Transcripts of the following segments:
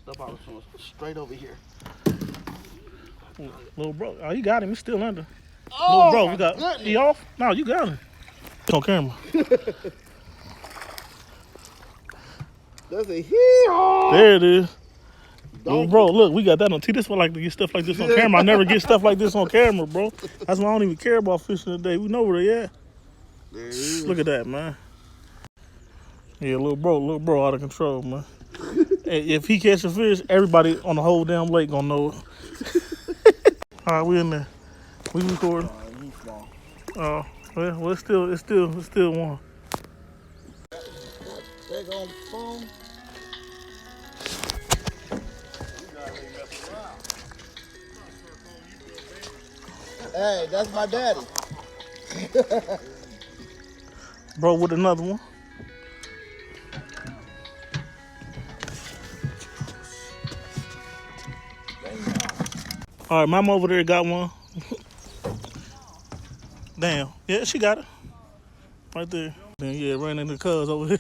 Step out straight over here. Little bro, oh, you got him. He's still under. Oh, little bro, we got. goodness. He off? No, you got him. It's on camera. That's a hee-haw. There it is. Little bro, look, we got that on T. This one like to get stuff like this on camera. I never get stuff like this on camera, bro. That's why I don't even care about fishing today. We know where they at. There it is. Look at that, man. Yeah, little bro out of control, man. Hey, if he catch a fish, everybody on the whole damn lake gonna know it. All right, we in there. We recording. He's small. Well, it's still one. They on the phone. Hey, that's my daddy. Bro with another one. All right, mama over there got one. Damn. Yeah, she got it. Right there. Then yeah, ran into the cuz over here.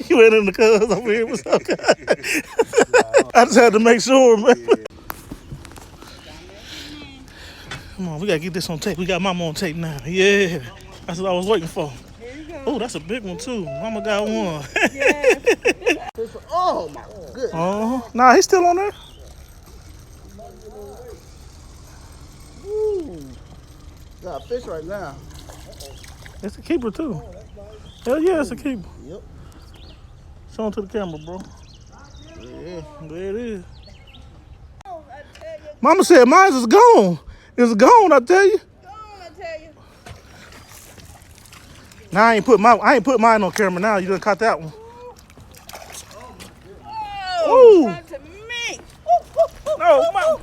You ran into the cuz over here. What's up, guys? I just had to make sure, man. Come on, we gotta get this on tape. We got mama on tape now. Yeah. That's what I was waiting for. Oh, that's a big one too. Mama got one. Oh my goodness. Nah, he's still on there. Ooh. Got a fish right now. It's a keeper too. Hell yeah, it's a keeper. Yep. Show him to the camera, bro. Yeah. There it is. Mama said mine is gone. It's gone, I tell you. Now I ain't put mine on camera now. You done caught that one. Oh, come to me. No, mama.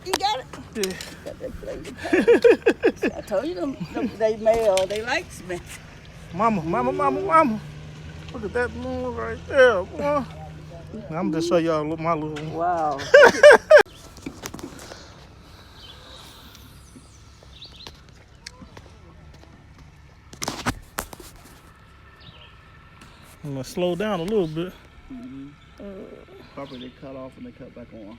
You got it? Yeah. I told you them they male, they likes me. Mama. Look at that moon right there, boy. I'm just show y'all my little one. Wow. I'm gonna slow down a little bit. Probably they cut off and they cut back on.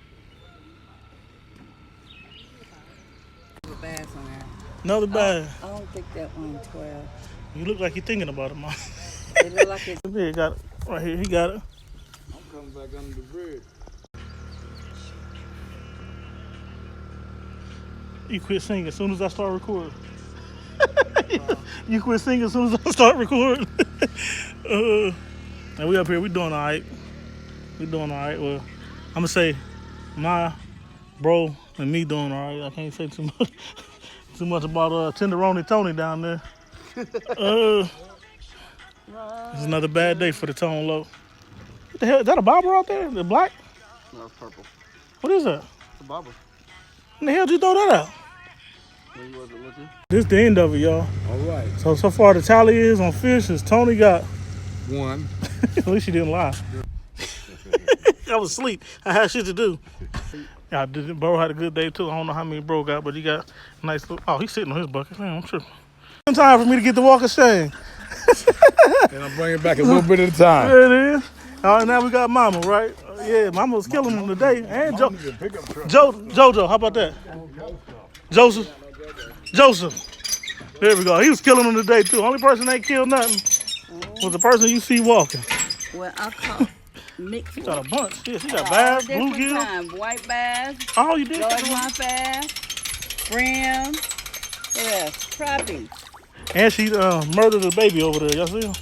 The bass on there. Another bag. I don't think that one 12. You look like you're thinking about it, Mom. It look like it's Here, got it. Right here, he got it. I'm coming back under the bridge. You quit singing as soon as I start recording. You quit singing as soon as I start recording. And we up here, we doing all right. Well, I'm gonna say my bro and me doing all right. I can't say too much about Tenderoni Tony down there. It's another bad day for the tone low. What the hell? Is that a bobber out there? The black? No, it's purple. What is that? It's a bobber. When the hell did you throw that out? Where you wasn't looking? This the end of it, y'all. All right. So far the tally is on fish is Tony got. One. At least you didn't lie. I was asleep. I had shit to do. Yeah, bro had a good day too. I don't know how many bro got, but he got a nice little. Oh, he's sitting on his bucket. Man, I'm tripping. It's time for me to get the walk of shame. And I'm bringing it back a little bit at a time. There it is. All right, now we got Mama, right? Yeah, Mama was killing him today. And Jojo, how about that? Joseph. There we go. He was killing him today too. Only person that ain't killed nothing was the person you see walking. well, I caught mixed. She got a bunch. Yeah, she got bass, bluegill. White bass, Oh, you did? Jordan white bass, brim, what else? Crappie. And she murdered a baby over there. Y'all see him?